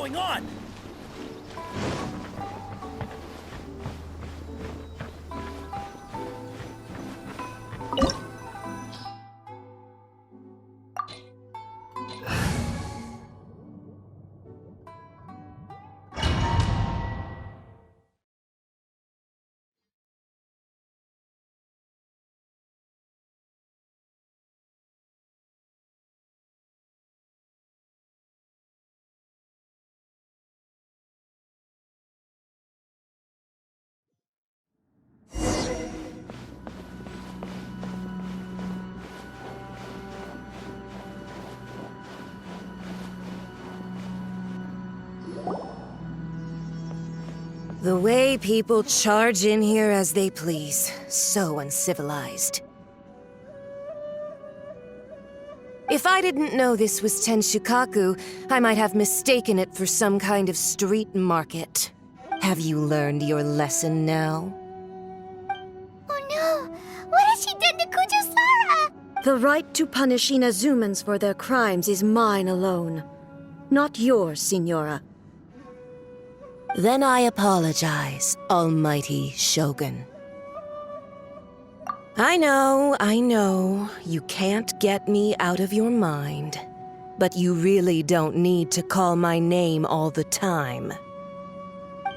going on? The way people charge in here as they please. So uncivilized. If I didn't know this was Tenshukaku, I might have mistaken it for some kind of street market. Have you learned your lesson now? Oh no! What has she done to Kujusara? The right to punish Inazumans for their crimes is mine alone. Not yours, Signora. Then I apologize, Almighty Shogun. I know, you can't get me out of your mind. But you really don't need to call my name all the time.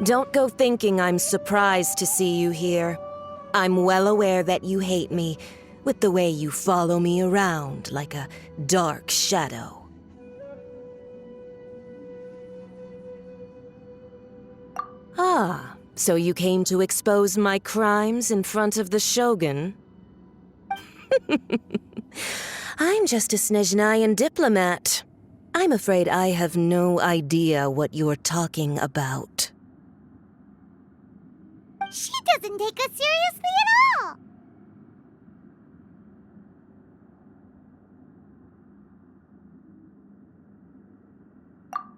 Don't go thinking I'm surprised to see you here. I'm well aware that you hate me, with the way you follow me around like a dark shadow. Ah, so you came to expose my crimes in front of the Shogun? I'm just a Snezhnayan diplomat. I'm afraid I have no idea what you're talking about. She doesn't take us seriously at all!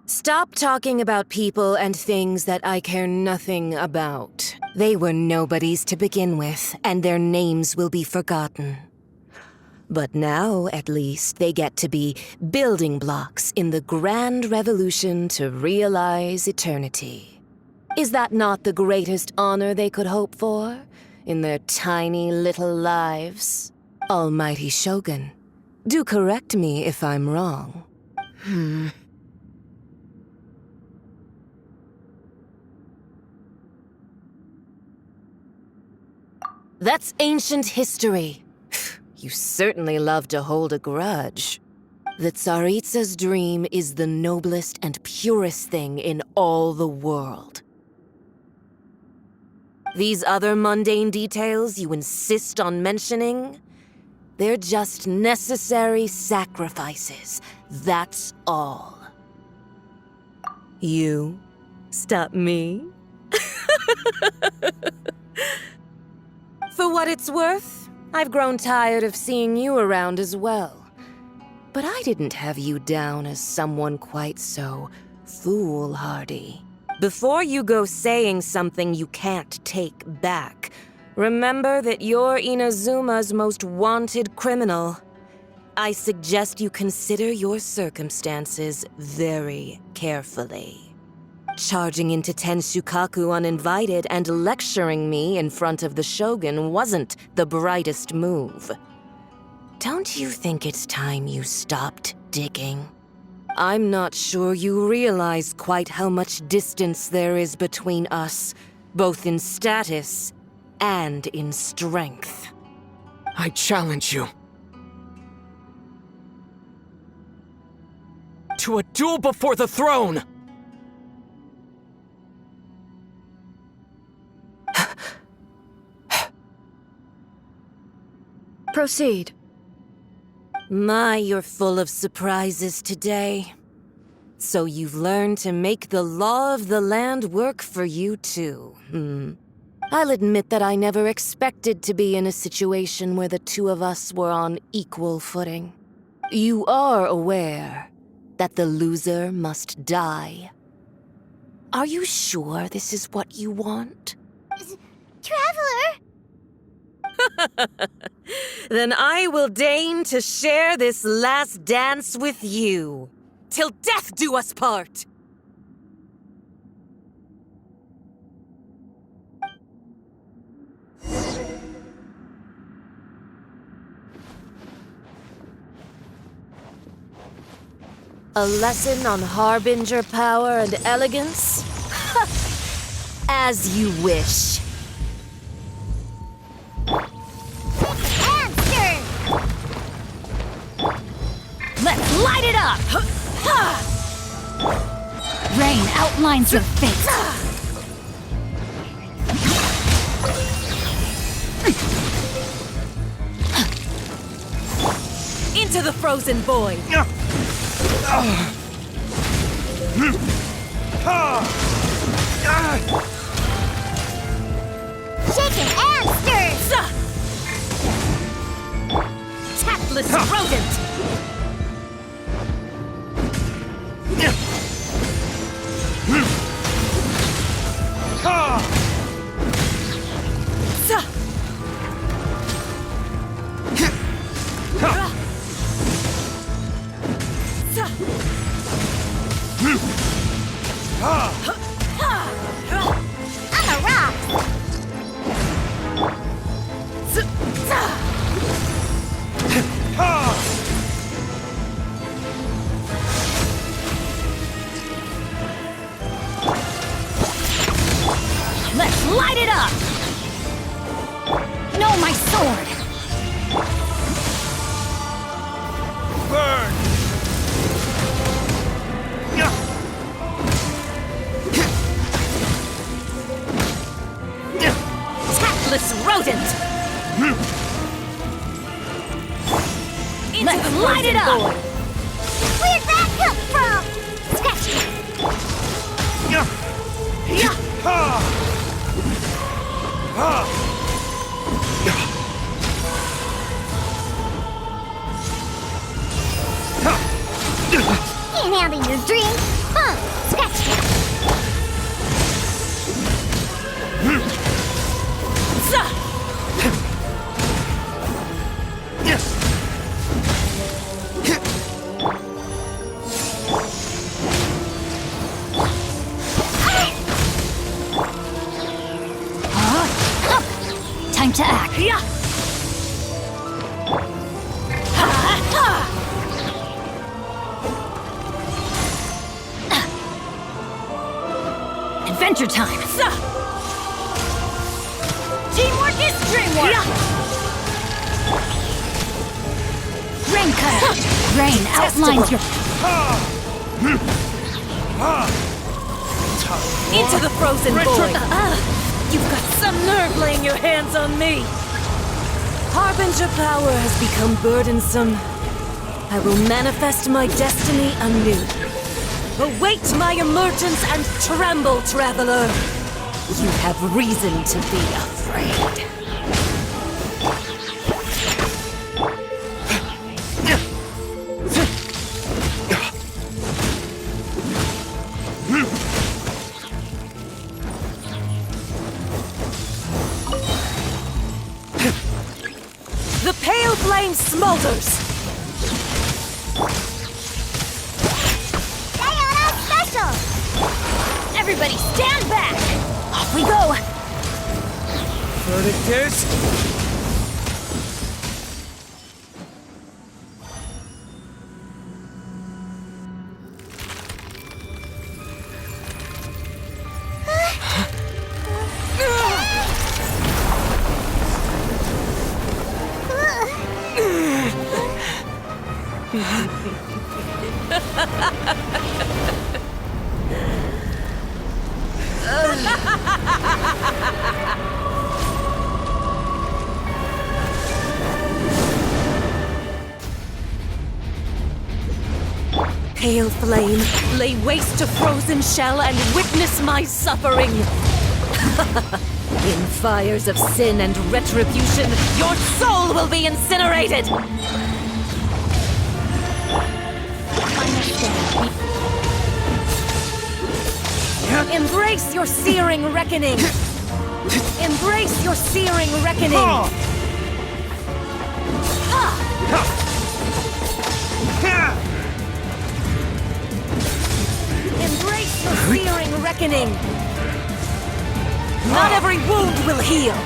Stop talking about people and things that I care nothing about. They were nobodies to begin with, and their names will be forgotten. But now, at least, they get to be building blocks in the grand revolution to realize eternity. Is that not the greatest honor they could hope for in their tiny little lives? Almighty Shogun, do correct me if I'm wrong. That's ancient history. You certainly love to hold a grudge. The Tsaritsa's dream is the noblest and purest thing in all the world. These other mundane details you insist on mentioning, they're just necessary sacrifices. That's all. You stop me? For what it's worth, I've grown tired of seeing you around as well. But I didn't have you down as someone quite so foolhardy. Before you go saying something you can't take back, remember that you're Inazuma's most wanted criminal. I suggest you consider your circumstances very carefully. Charging into Tenshukaku uninvited and lecturing me in front of the Shogun wasn't the brightest move. Don't you think it's time you stopped digging? I'm not sure you realize quite how much distance there is between us, both in status and in strength. I challenge you to a duel before the throne! Proceed. My, you're full of surprises today. So you've learned to make the law of the land work for you too, I'll admit that I never expected to be in a situation where the two of us were on equal footing. You are aware that the loser must die. Are you sure this is what you want? Traveler! Then I will deign to share this last dance with you. Till death do us part! A lesson on Harbinger power and elegance? As you wish. Answer! Let's light it up! Rain outlines your fate. Into the frozen void! Shaken and stirred! Tactless rodent! On the rocks! Let's light it up! No, my sword! Burn! Tactless rodent! Let's light it up! Where'd that come from? Scratchy! Can't handle your dream! Scratchy! Time to act. Adventure time. Teamwork is dreamwork. Rain cutter. Rain outlines your. Into the frozen void! You've got some nerve laying your hands on me! Harbinger power has become burdensome. I will manifest my destiny anew. Await my emergence and tremble, traveler! You have reason to be afraid. The pale flame smolders! Diana Special! Everybody stand back! Off we go! Verdict is... Pale flame, lay waste to frozen shell and witness my suffering! In fires of sin and retribution, your soul will be incinerated! Embrace your searing reckoning! Embrace your searing reckoning! Embrace your searing reckoning! Not every wound will heal!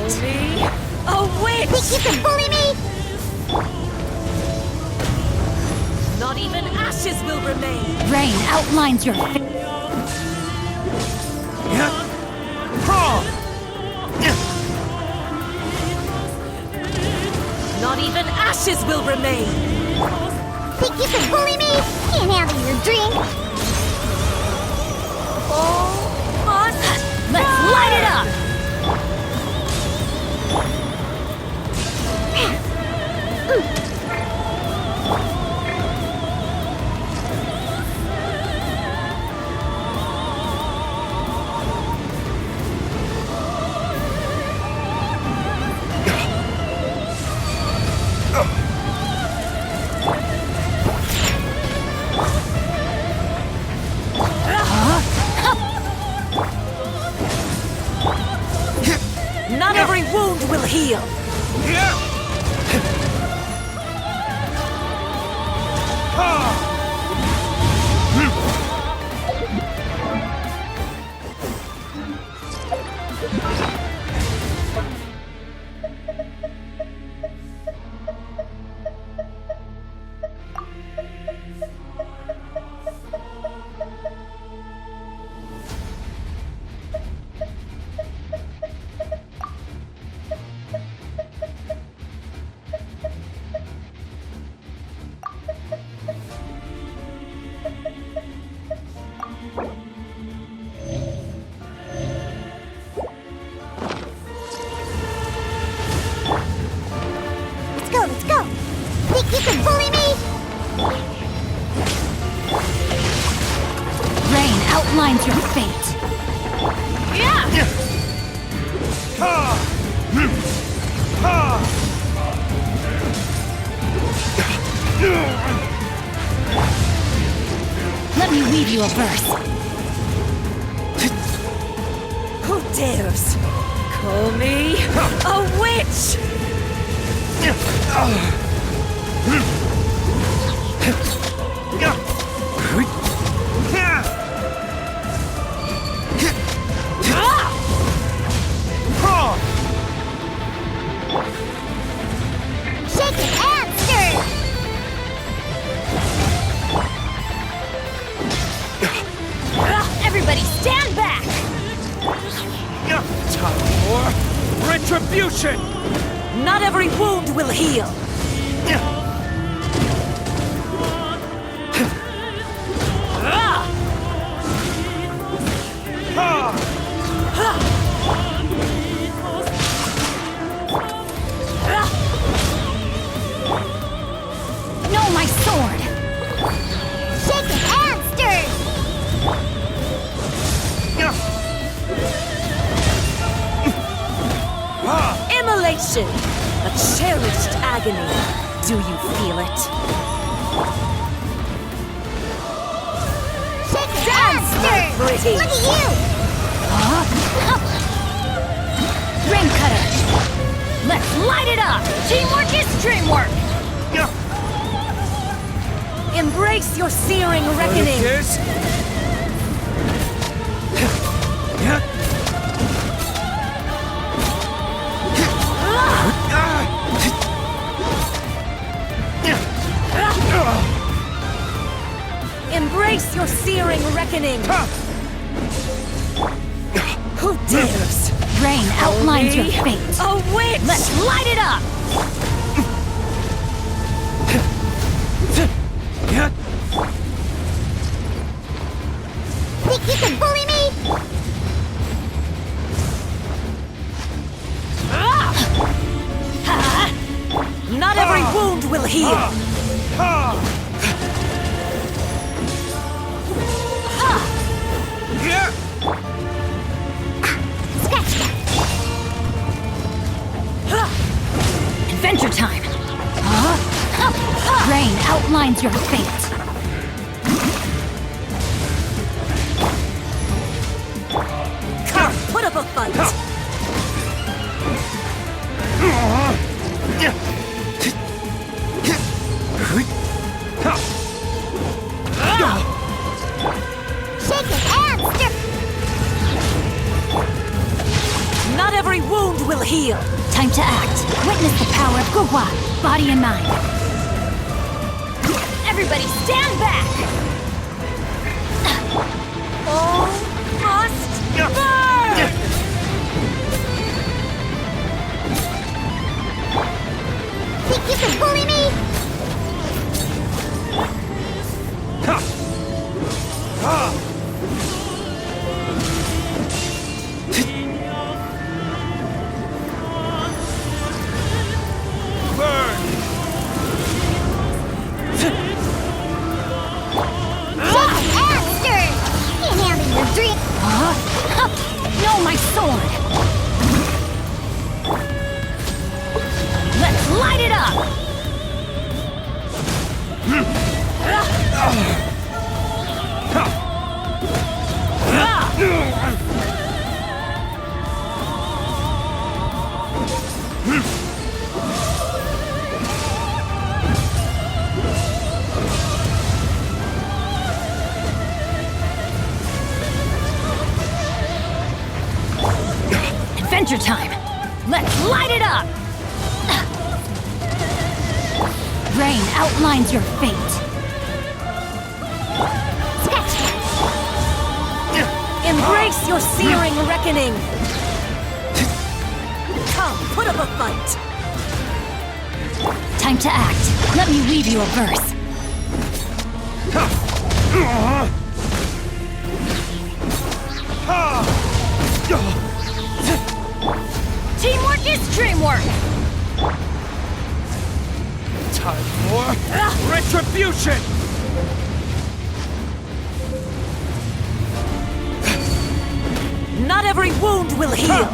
Me? A witch! Think you can bully me? Not even ashes will remain! Rain outlines your fate. Not even ashes will remain! Think you can bully me? Can't handle your drink. Oh, on! Let's light it up! Not every wound will heal! Let's go. Think you can bully me? Rain outlines your fate. Let me weave you a verse. Who dares call me a witch? Shake it and stir. Everybody stand back! Time for retribution! Not every wound will heal! No, my sword! Shake it and stir. Immolation! A cherished agony. Do you feel it? Shake it and stir. pretty. Look at you. Ring cutter! Let's light it up! Teamwork is dreamwork! Embrace your searing reckoning! Embrace your searing reckoning! Who dares? Rain outlines your fate. A witch! Let's light it up! Think you can bully me? Not every wound will heal! Scratch that. Adventure time! Rain outlines your fate. Come, put up a fight! Shake it and stir. Not every wound will heal! act. Witness the power of Gugwa, body and mind. Everybody stand back! All must burn! Think you can bully me? Burn! Faster! Can't handle your dream. No, my sword! Let's light it up! Adventure time! Let's light it up! Rain outlines your fate. Embrace your searing reckoning! Come, put up a fight! Time to act. Let me weave you a verse. Teamwork is dreamwork! Time for retribution! Not every wound will heal!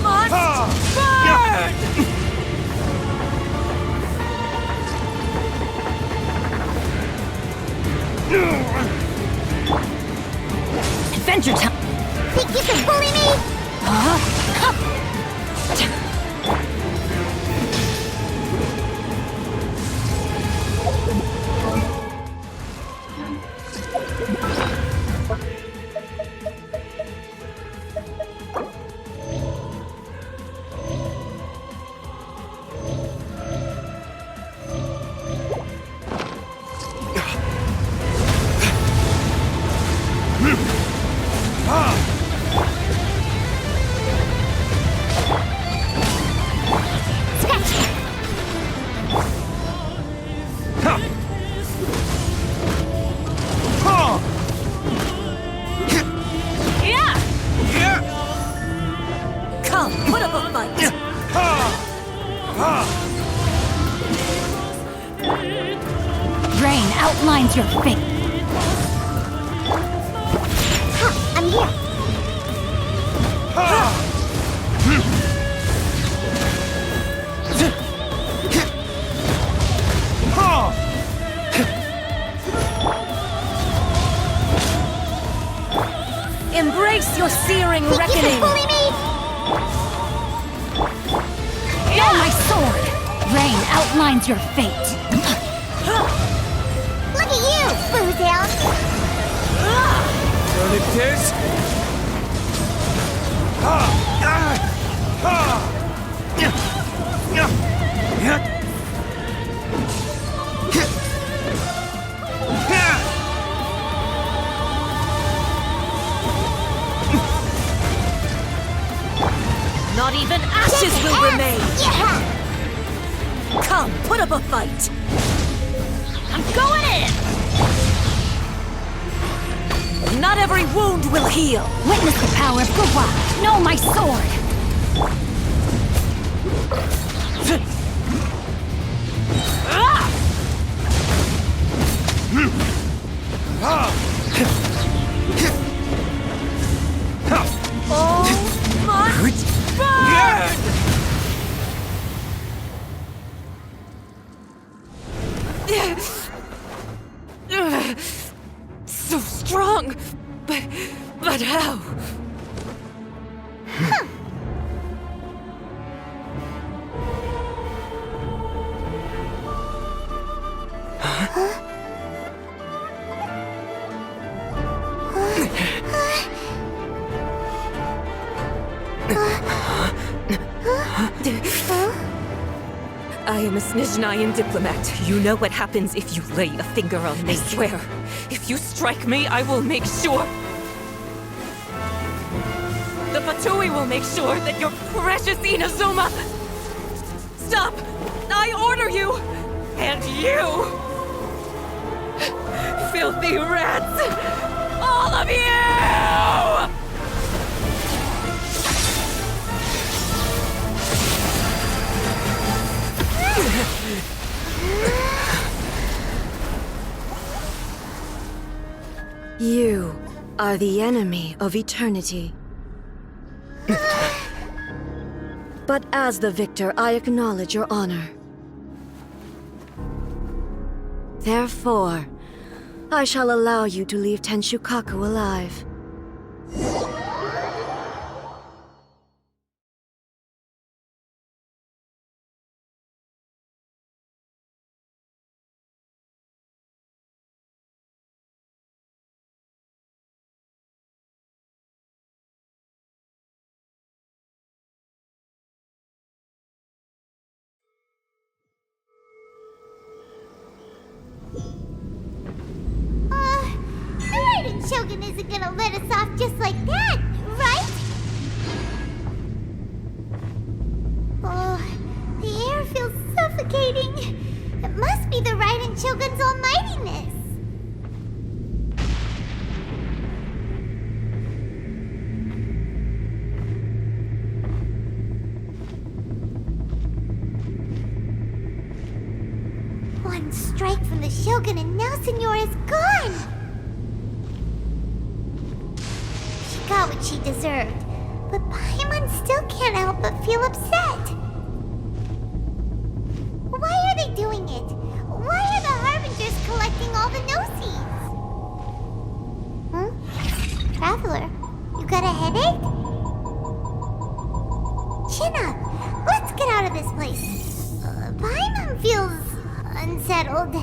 Must burn! Adventure time! Think you can bully me? Yeah! Come, put up a fight! Rain outlines your fate. I'm here. Embrace your searing Think you can reckoning! bully me? Oh, my sword! Rain outlines your fate. Look at you, Boozle. Verdict is... Not even ashes will remain! Yeah! Come, put up a fight! I'm going in! Not every wound will heal! Witness the power of Gugwa. Know my sword. All must burn! So strong, but how? Huh? I am a Snezhnayan diplomat. You know what happens if you lay a finger on me. I swear, if you strike me, I will make sure... The Fatui will make sure that your precious Inazuma... Stop! I order you! And you! Filthy rats! All of you! You are the enemy of eternity. But as the victor, I acknowledge your honor. Therefore, I shall allow you to leave Tenshukaku alive. The Raiden Shogun isn't gonna let us off just like that, right? Oh, the air feels suffocating. It must be the Raiden Shogun's almightiness. One strike from the Shogun and now Senora is gone! She got what she deserved, but Paimon still can't help but feel upset. Why are they doing it? Why are the Harbingers collecting all the no-seeds? Traveler, you got a headache? Chin up! Let's get out of this place. Paimon feels... unsettled.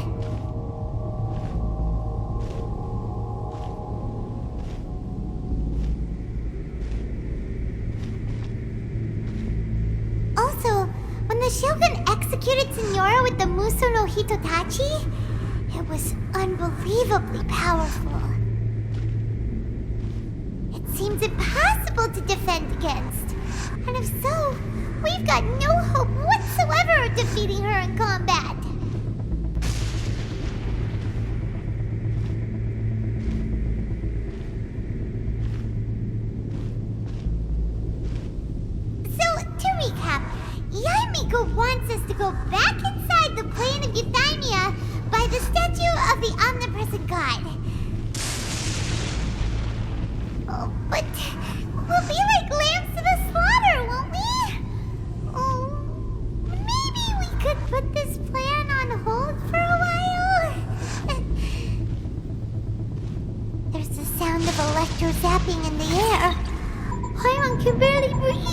Also, when the Shogun executed Senora with the Muso no Hitotachi, it was unbelievably powerful. It seems impossible to defend against. And if so, we've got no hope whatsoever of defeating her in combat. Yaimiko wants us to go back inside the plane of Euthymia by the statue of the omnipresent god. Oh, but we'll be like lambs to the slaughter, won't we? Oh, maybe we could put this plan on hold for a while? There's the sound of electro-zapping in the air. Paimon can barely breathe.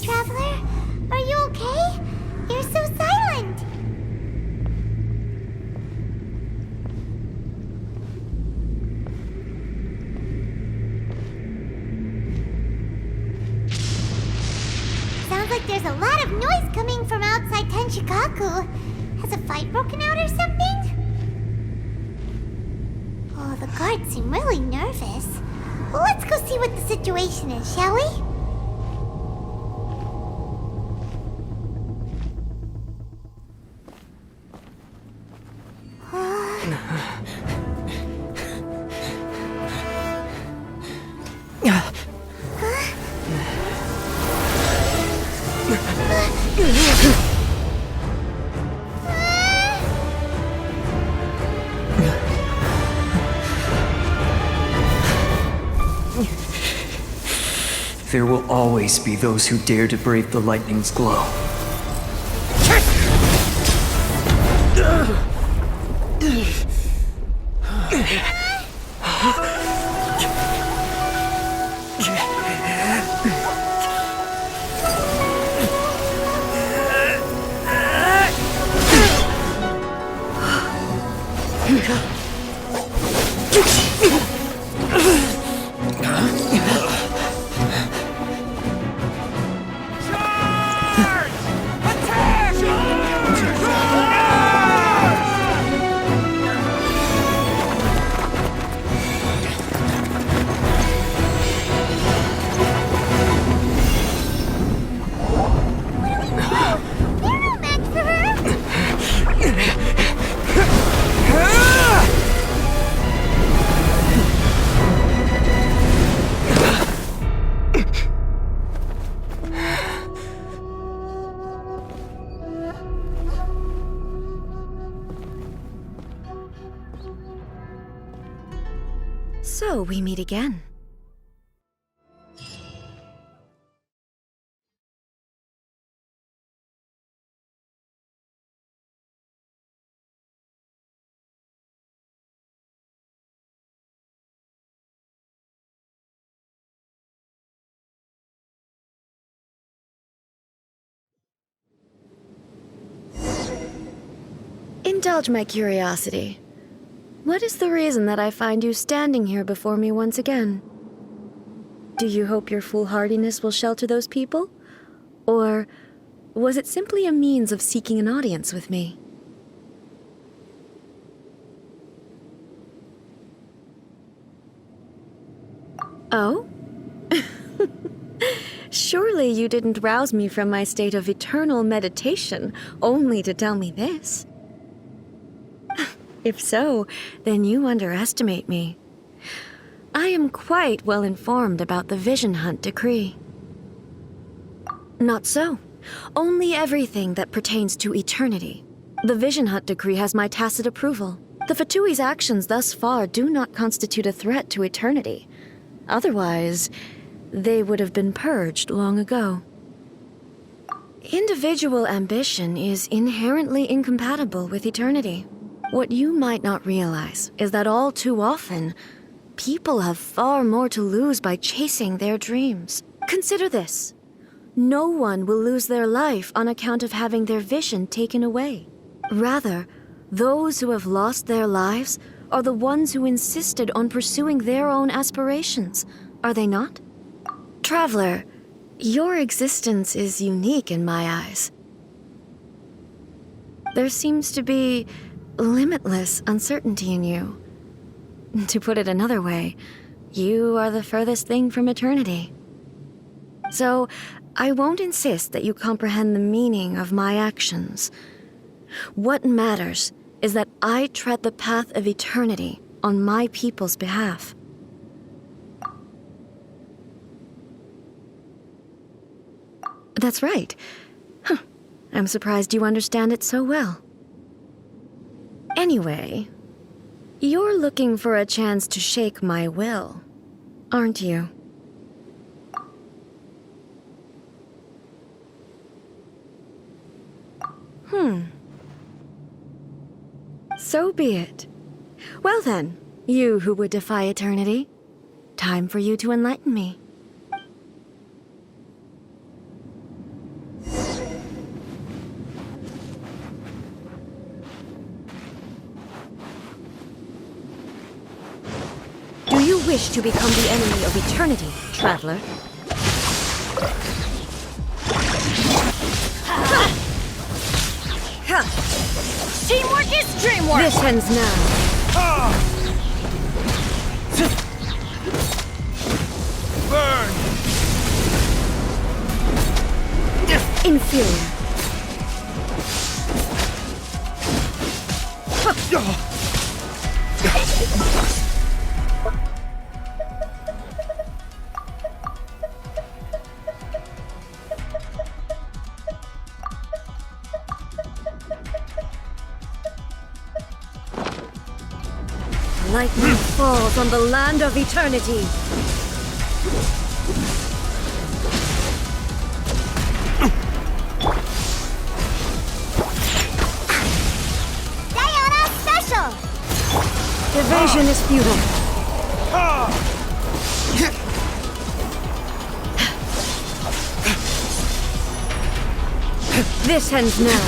Traveler, are you okay? You're so silent. Sounds like there's a lot of noise coming from outside Tenshukaku. Has a fight broken out or something? Oh, the guards seem really nervous. Well, let's go see what the situation is, shall we? There will always be those who dare to brave the lightning's glow. So we meet again. Indulge my curiosity. What is the reason that I find you standing here before me once again? Do you hope your foolhardiness will shelter those people? Or was it simply a means of seeking an audience with me? Oh? Surely you didn't rouse me from my state of eternal meditation only to tell me this. If so, then you underestimate me. I am quite well informed about the Vision Hunt decree. Not so. Only everything that pertains to eternity. The Vision Hunt decree has my tacit approval. The Fatui's actions thus far do not constitute a threat to eternity. Otherwise, they would have been purged long ago. Individual ambition is inherently incompatible with eternity. What you might not realize is that all too often, people have far more to lose by chasing their dreams. Consider this. No one will lose their life on account of having their vision taken away. Rather, those who have lost their lives are the ones who insisted on pursuing their own aspirations, are they not? Traveler, your existence is unique in my eyes. There seems to be limitless uncertainty in you. To put it another way, you are the furthest thing from eternity. So, I won't insist that you comprehend the meaning of my actions. What matters is that I tread the path of eternity on my people's behalf. That's right. Huh. I'm surprised you understand it so well. Anyway, you're looking for a chance to shake my will, aren't you? So be it. Well then, you who would defy eternity, time for you to enlighten me. Do you wish to become the enemy of eternity, traveler? Teamwork is dreamwork! This ends now. Burn! Inferior. Lightning falls on the land of eternity. Diana Special! Evasion is futile. This ends now.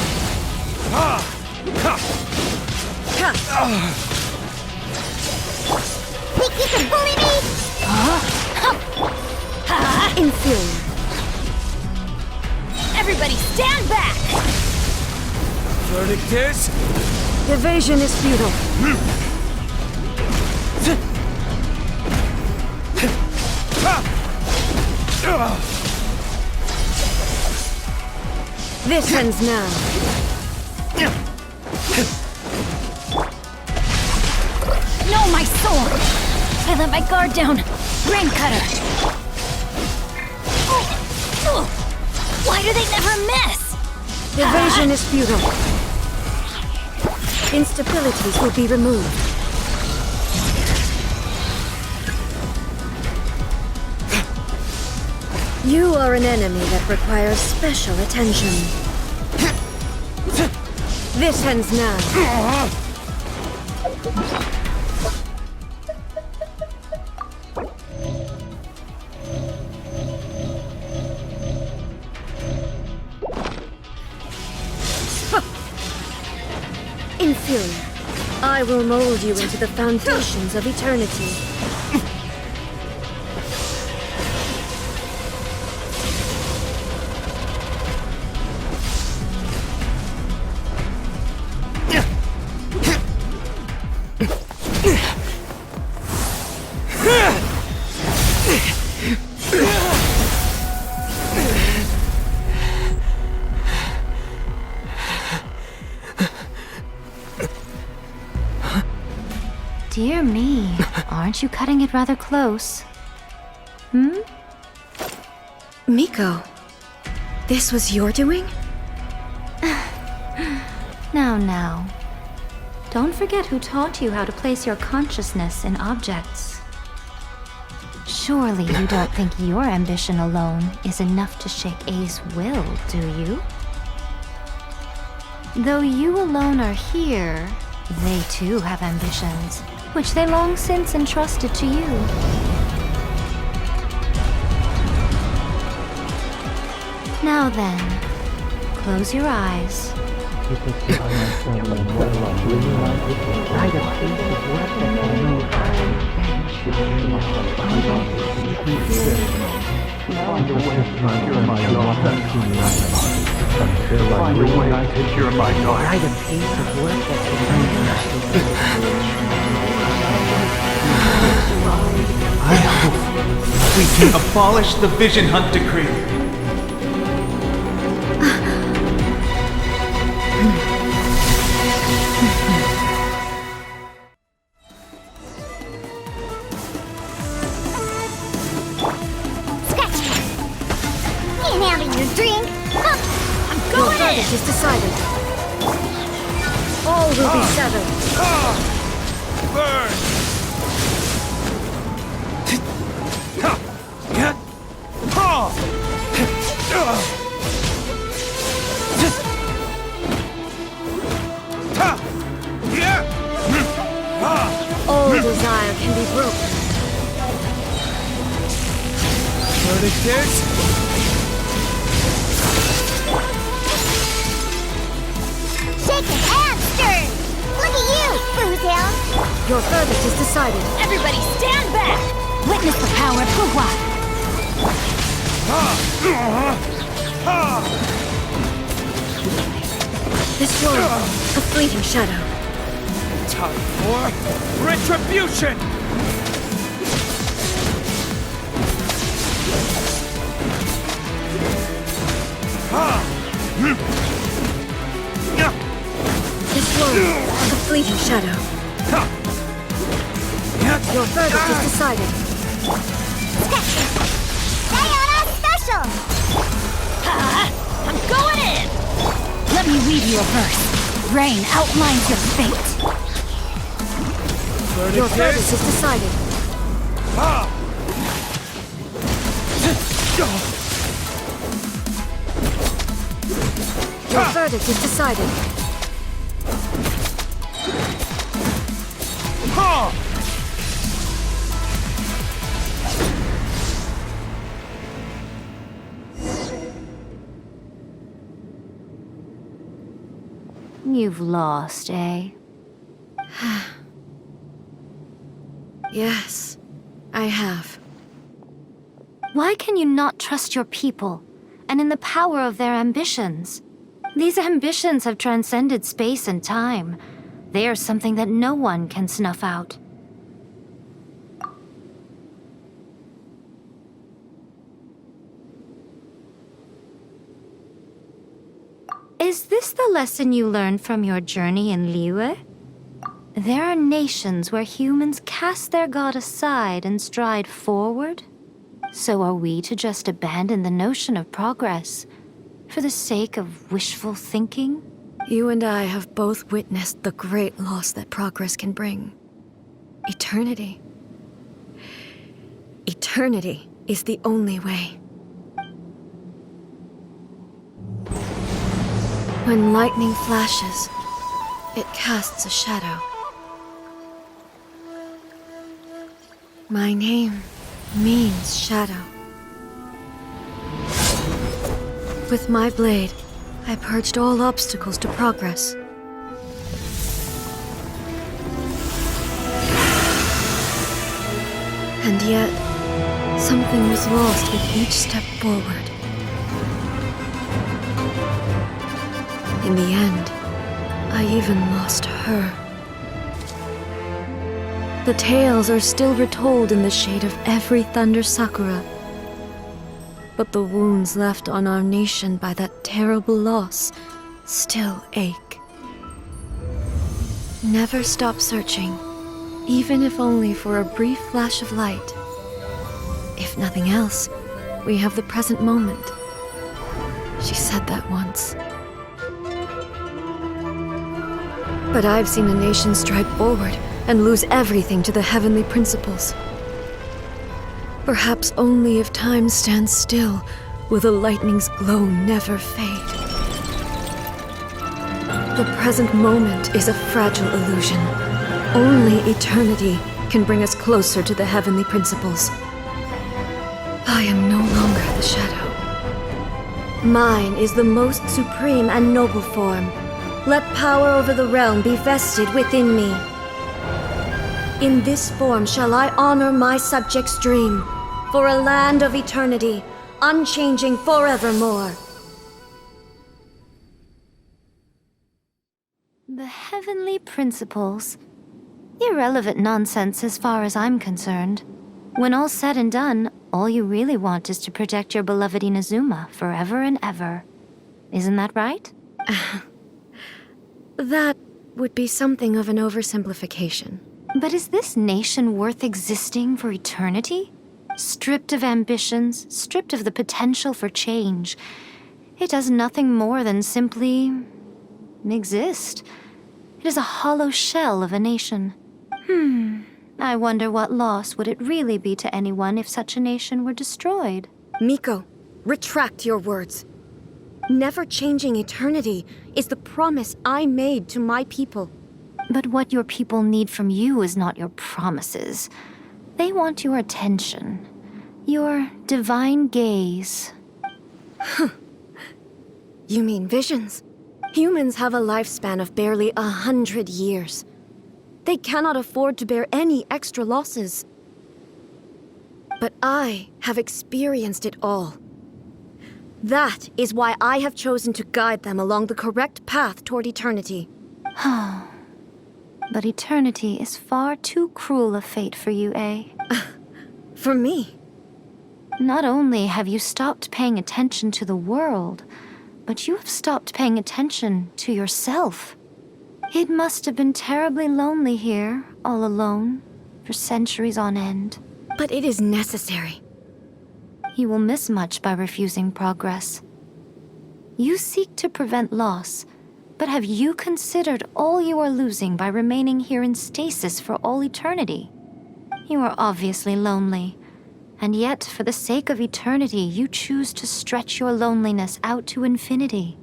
Think you can bully me? Inferior. Everybody stand back! Verdict is... Evasion is futile. This ends now. No, my sword! I let my guard down. Rain cutter! Why do they never miss? Evasion is futile. Instabilities will be removed. You are an enemy that requires special attention. This ends now. Inferior. I will mold you into the foundations of eternity. Dear me, aren't you cutting it rather close? Hmm? Miko, this was your doing? Now. Don't forget who taught you how to place your consciousness in objects. Surely you don't think your ambition alone is enough to shake A's will, do you? Though you alone are here, they too have ambitions, which they long since entrusted to you. Now then, close your eyes. I hope we can abolish the Vision Hunt Decree. Can't handle your drink. I'm Your going in. verdict is decided. All will be severed. Burn! Yeah. All desire can be broken. Verdict is... Shaken and stirred. Look at you, Foozhound. Your verdict is decided. Everybody stand back! Witness the power of Puhua! This world, a fleeting shadow. Time for retribution! This world, a fleeting shadow. Your verdict is decided. Sayonara special. I'm going in! Let me read you a verse. Rain outlines your fate. Your verdict is decided. Your verdict is decided. You've lost, eh? Yes, I have. Why can you not trust your people, and in the power of their ambitions? These ambitions have transcended space and time. They are something that no one can snuff out. Is this the lesson you learned from your journey in Liyue? There are nations where humans cast their god aside and stride forward. So are we to just abandon the notion of progress for the sake of wishful thinking? You and I have both witnessed the great loss that progress can bring. Eternity. Eternity is the only way. When lightning flashes, it casts a shadow. My name means shadow. With my blade, I purged all obstacles to progress. And yet, something was lost with each step forward. In the end, I even lost her. The tales are still retold in the shade of every thunder sakura. But the wounds left on our nation by that terrible loss still ache. Never stop searching, even if only for a brief flash of light. If nothing else, we have the present moment. She said that once. But I've seen a nation stride forward and lose everything to the heavenly principles. Perhaps only if time stands still will the lightning's glow never fade. The present moment is a fragile illusion. Only eternity can bring us closer to the heavenly principles. I am no longer the shadow. Mine is the most supreme and noble form. Let power over the realm be vested within me. In this form shall I honor my subjects' dream, for a land of eternity, unchanging forevermore. The heavenly principles. Irrelevant nonsense as far as I'm concerned. When all's said and done, all you really want is to protect your beloved Inazuma forever and ever. Isn't that right? That would be something of an oversimplification. But is this nation worth existing for eternity? Stripped of ambitions, stripped of the potential for change. It does nothing more than simply exist. It is a hollow shell of a nation. I wonder what loss would it really be to anyone if such a nation were destroyed? Miko, retract your words. Never changing eternity is the promise I made to my people. But what your people need from you is not your promises. They want your attention. Your divine gaze. You mean visions? Humans have a lifespan of barely 100 years. They cannot afford to bear any extra losses. But I have experienced it all. That is why I have chosen to guide them along the correct path toward eternity. But eternity is far too cruel a fate for you, eh? For me? Not only have you stopped paying attention to the world, but you have stopped paying attention to yourself. It must have been terribly lonely here, all alone, for centuries on end. But it is necessary. You will miss much by refusing progress. You seek to prevent loss, but have you considered all you are losing by remaining here in stasis for all eternity? You are obviously lonely, and yet for the sake of eternity you choose to stretch your loneliness out to infinity.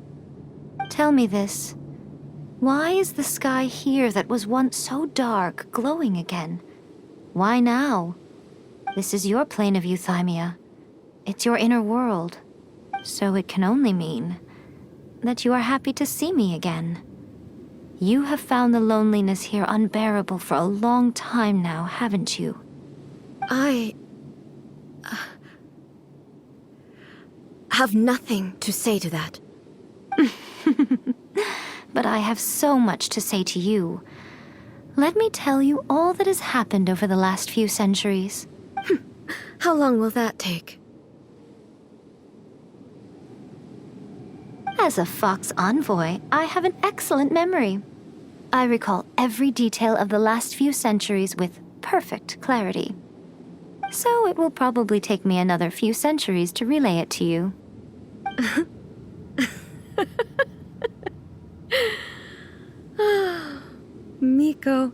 Tell me this. Why is the sky here that was once so dark glowing again? Why now? This is your plane of euthymia. It's your inner world. So it can only mean that you are happy to see me again. You have found the loneliness here unbearable for a long time now, haven't you? I have nothing to say to that. But I have so much to say to you. Let me tell you all that has happened over the last few centuries. How long will that take? As a Fox envoy, I have an excellent memory. I recall every detail of the last few centuries with perfect clarity. So it will probably take me another few centuries to relay it to you. Miko,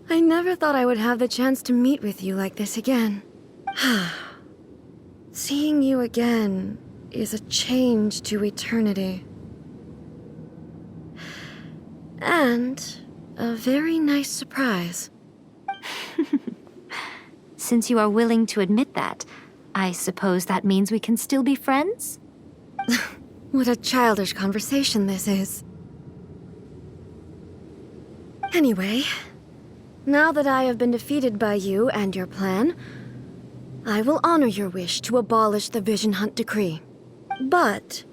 I never thought I would have the chance to meet with you like this again. Seeing you again is a change to eternity. And a very nice surprise. Since you are willing to admit that, I suppose that means we can still be friends? What a childish conversation this is. Anyway, now that I have been defeated by you and your plan, I will honor your wish to abolish the Vision Hunt Decree. But,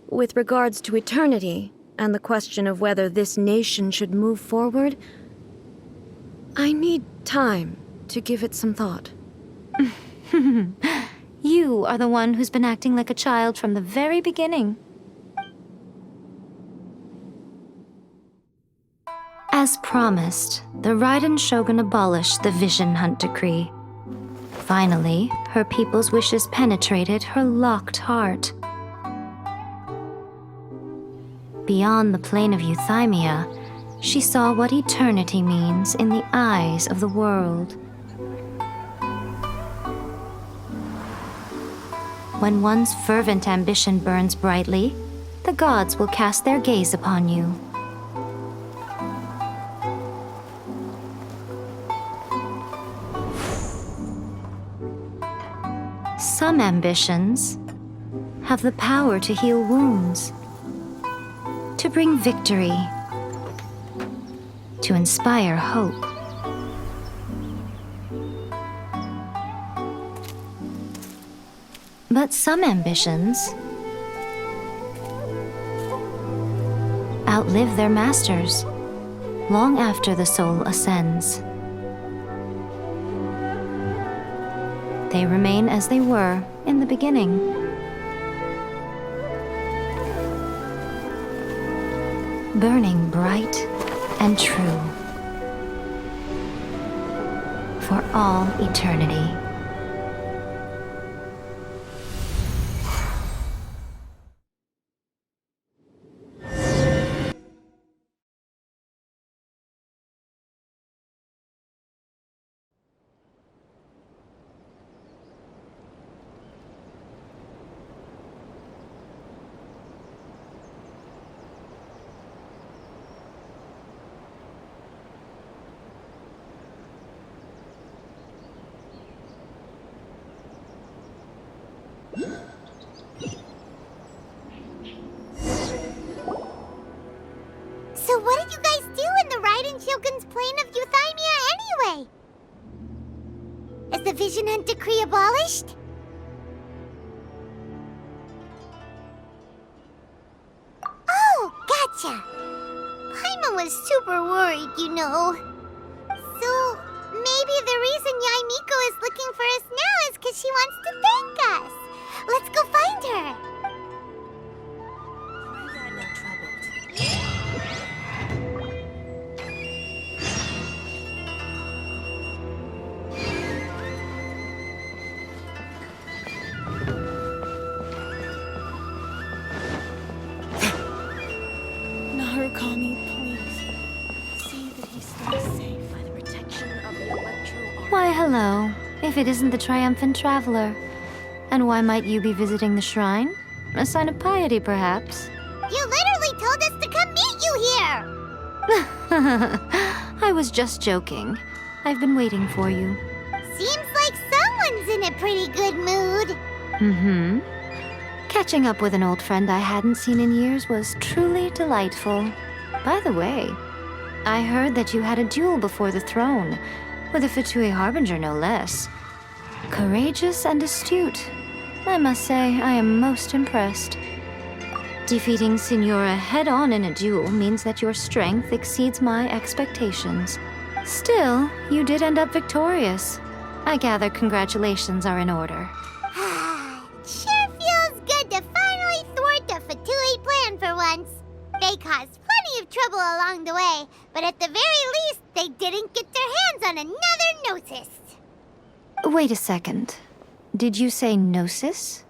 with regards to eternity and the question of whether this nation should move forward, I need time to give it some thought. You are the one who's been acting like a child from the very beginning. As promised, the Raiden Shogun abolished the Vision Hunt Decree. Finally, her people's wishes penetrated her locked heart. Beyond the plane of Euthymia, she saw what eternity means in the eyes of the world. When one's fervent ambition burns brightly, the gods will cast their gaze upon you. Some ambitions have the power to heal wounds, to bring victory, to inspire hope. But some ambitions outlive their masters long after the soul ascends. They remain as they were in the beginning. Burning bright and true for all eternity. So what did you guys do in the Raiden Shogun's plane of Euthymia anyway? Is the Vision Hunt Decree abolished? Oh, gotcha! Paimon was super worried, you know. So, maybe the reason Yaimiko is looking for us now is because she wants to thank us. Let's go find her. Narukami, please. See that he stays safe by the protection of the Electro Arc. Why, hello, if it isn't the triumphant traveler. And why might you be visiting the shrine? A sign of piety, perhaps? You literally told us to come meet you here! I was just joking. I've been waiting for you. Seems like someone's in a pretty good mood. Mm-hmm. Catching up with an old friend I hadn't seen in years was truly delightful. By the way, I heard that you had a duel before the throne, with a Fatui Harbinger no less. Courageous and astute. I must say, I am most impressed. Defeating Signora head-on in a duel means that your strength exceeds my expectations. Still, you did end up victorious. I gather congratulations are in order. Sure feels good to finally thwart the Fatui plan for once. They caused plenty of trouble along the way, but at the very least, they didn't get their hands on another Gnosis. Wait a second. Did you say Gnosis?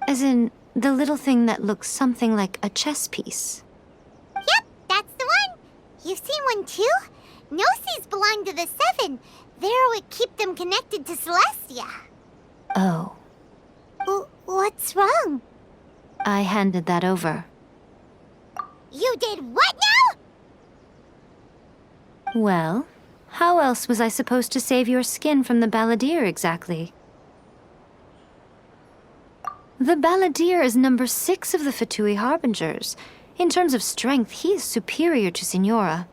As in, the little thing that looks something like a chess piece? Yep, that's the one. You've seen one too? Gnosis belong to the Seven. They're what keep them connected to Celestia. Oh. What's wrong? I handed that over. You did what now? Well, how else was I supposed to save your skin from the Balladeer exactly? The Balladeer is number 6 of the Fatui Harbingers. In terms of strength, he is superior to Signora.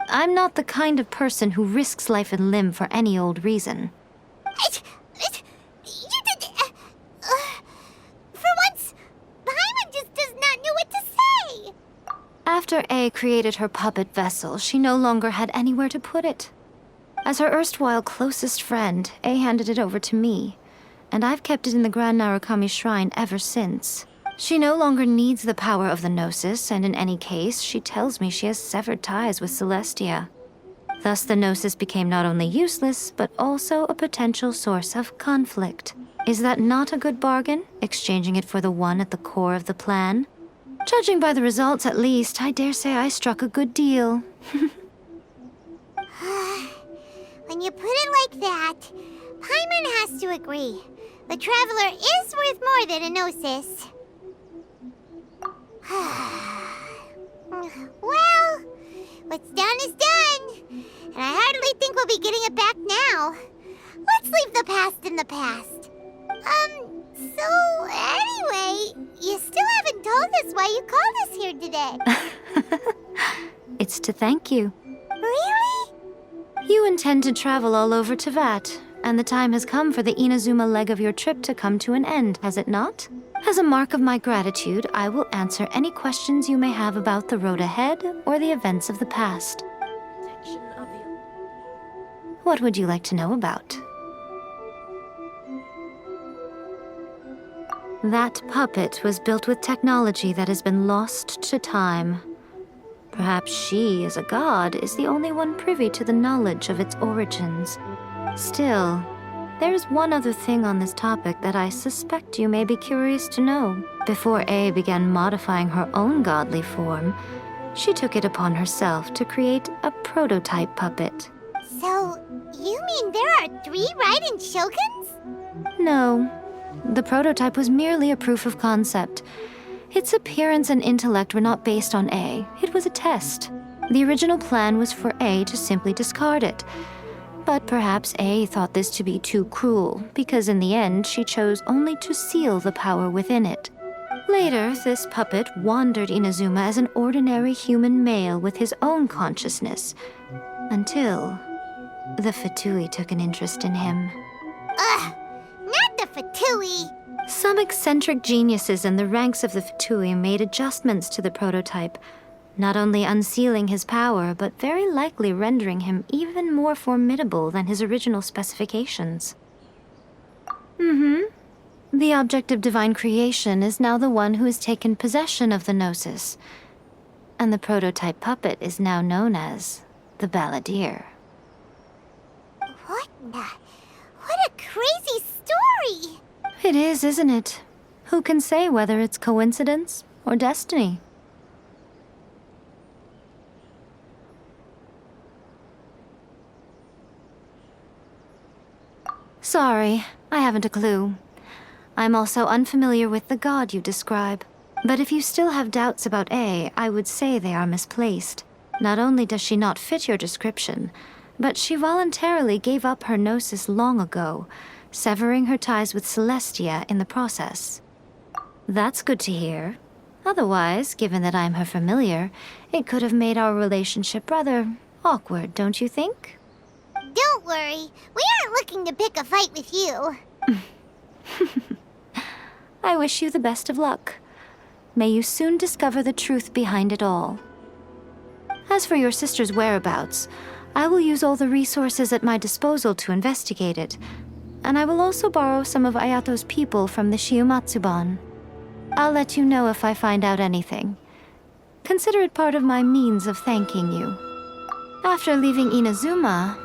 I'm not the kind of person who risks life and limb for any old reason. For once, Paimon just does not know what to say. After A created her puppet vessel, she no longer had anywhere to put it. As her erstwhile closest friend, A handed it over to me, and I've kept it in the Grand Narukami Shrine ever since. She no longer needs the power of the Gnosis, and in any case, she tells me she has severed ties with Celestia. Thus, the Gnosis became not only useless, but also a potential source of conflict. Is that not a good bargain, exchanging it for the one at the core of the plan? Judging by the results, at least, I dare say I struck a good deal. When you put it like that, Paimon has to agree. The Traveler is worth more than a Gnosis. Well, what's done is done. And I hardly think we'll be getting it back now. Let's leave the past in the past. So anyway, you still haven't told us why you called us here today. It's to thank you. Really? You intend to travel all over Tevat, and the time has come for the Inazuma leg of your trip to come to an end, has it not? As a mark of my gratitude, I will answer any questions you may have about the road ahead or the events of the past. What would you like to know about? That puppet was built with technology that has been lost to time. Perhaps she, as a god, is the only one privy to the knowledge of its origins. Still, there is one other thing on this topic that I suspect you may be curious to know. Before A began modifying her own godly form, she took it upon herself to create a prototype puppet. So, you mean there are 3 Raiden Shoguns? No, the prototype was merely a proof of concept. Its appearance and intellect were not based on A. It was a test. The original plan was for A to simply discard it. But perhaps A thought this to be too cruel, because in the end she chose only to seal the power within it. Later, this puppet wandered Inazuma as an ordinary human male with his own consciousness, until the Fatui took an interest in him. Ugh, not the Fatui. Some eccentric geniuses in the ranks of the Fatui made adjustments to the prototype, not only unsealing his power, but very likely rendering him even more formidable than his original specifications. The object of divine creation is now the one who has taken possession of the Gnosis, and the prototype puppet is now known as the Balladeer. What a crazy story! It is, isn't it? Who can say whether it's coincidence or destiny? Sorry, I haven't a clue. I'm also unfamiliar with the god you describe. But if you still have doubts about A, I would say they are misplaced. Not only does she not fit your description, but she voluntarily gave up her Gnosis long ago, severing her ties with Celestia in the process. That's good to hear. Otherwise, given that I'm her familiar, it could have made our relationship rather awkward, don't you think? Don't worry, we aren't looking to pick a fight with you. I wish you the best of luck. May you soon discover the truth behind it all. As for your sister's whereabouts, I will use all the resources at my disposal to investigate it, and I will also borrow some of Ayato's people from the Shiumatsuban. I'll let you know if I find out anything. Consider it part of my means of thanking you. After leaving Inazuma,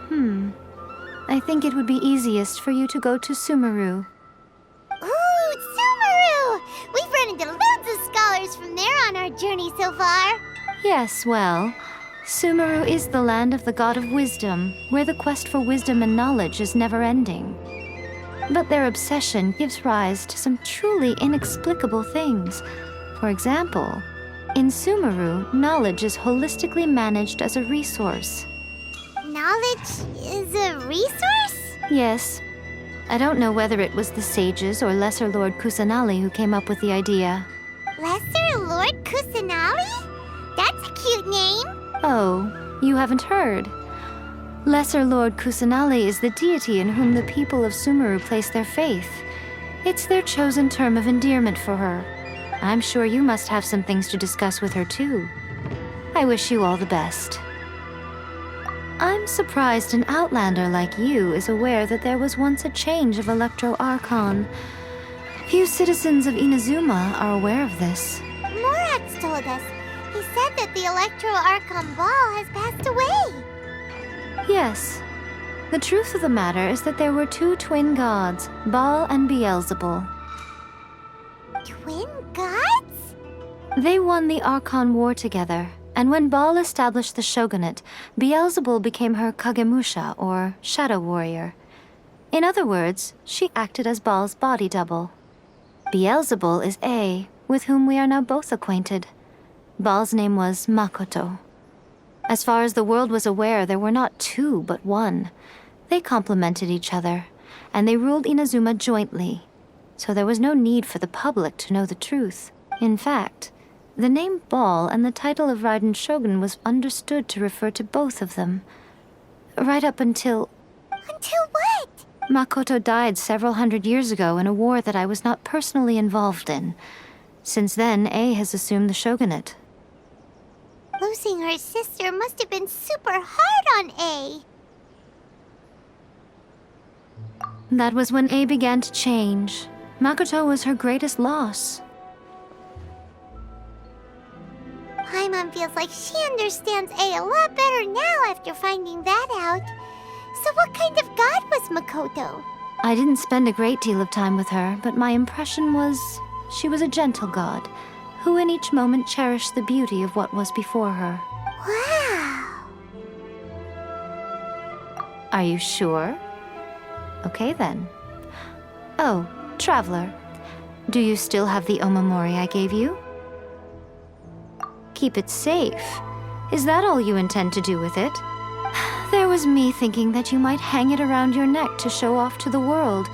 I think it would be easiest for you to go to Sumeru. Ooh, Sumeru! We've run into loads of scholars from there on our journey so far. Yes, well, Sumeru is the land of the god of wisdom, where the quest for wisdom and knowledge is never-ending. But their obsession gives rise to some truly inexplicable things. For example, in Sumeru, knowledge is holistically managed as a resource. knowledge is a resource? Yes. I don't know whether it was the sages or Lesser Lord Kusanali who came up with the idea. Lesser Lord Kusanali? That's a cute name. Oh, you haven't heard. Lesser Lord Kusanali is the deity in whom the people of Sumeru place their faith. It's their chosen term of endearment for her. I'm sure you must have some things to discuss with her too. I wish you all the best. I'm surprised an outlander like you is aware that there was once a change of Electro Archon. Few citizens of Inazuma are aware of this. Morax told us. He said that the Electro Archon Ball has passed away. Yes. The truth of the matter is that there were two twin gods, Baal and Beelzebul. Twin gods? They won the Archon War together, and when Baal established the shogunate, Beelzebul became her Kagemusha, or shadow warrior. In other words, she acted as Baal's body double. Beelzebul is A, with whom we are now both acquainted. Baal's name was Makoto. As far as the world was aware, there were not two, but one. They complemented each other, and they ruled Inazuma jointly, so there was no need for the public to know the truth. In fact, the name Baal and the title of Raiden Shogun was understood to refer to both of them. Right up until... Until what? Makoto died several hundred years ago in a war that I was not personally involved in. Since then, A has assumed the shogunate. Losing her sister must have been super hard on A. That was when A began to change. Makoto was her greatest loss. Paimon feels like she understands A lot better now after finding that out. So what kind of god was Makoto? I didn't spend a great deal of time with her, but my impression was she was a gentle god, who in each moment cherished the beauty of what was before her. Wow. Are you sure? Okay then. Oh, Traveler, do you still have the omamori I gave you? Keep it safe. Is that all you intend to do with it? There was me thinking that you might hang it around your neck to show off to the world,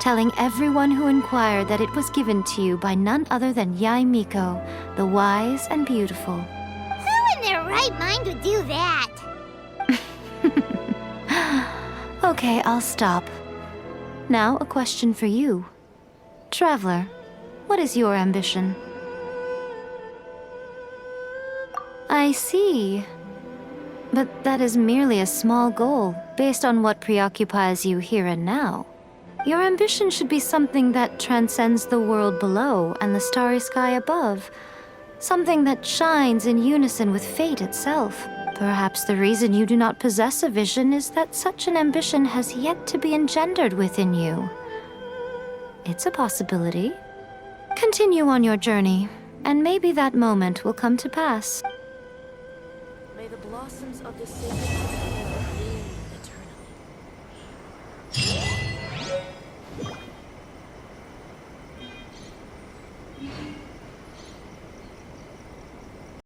telling everyone who inquired that it was given to you by none other than Yae Miko, the wise and beautiful. Who in their right mind would do that? Okay, I'll stop. Now, a question for you. Traveler, what is your ambition? I see. But that is merely a small goal, based on what preoccupies you here and now. Your ambition should be something that transcends the world below and the starry sky above. Something that shines in unison with fate itself. Perhaps the reason you do not possess a vision is that such an ambition has yet to be engendered within you. It's a possibility. Continue on your journey, and maybe that moment will come to pass. May the blossoms of the sacred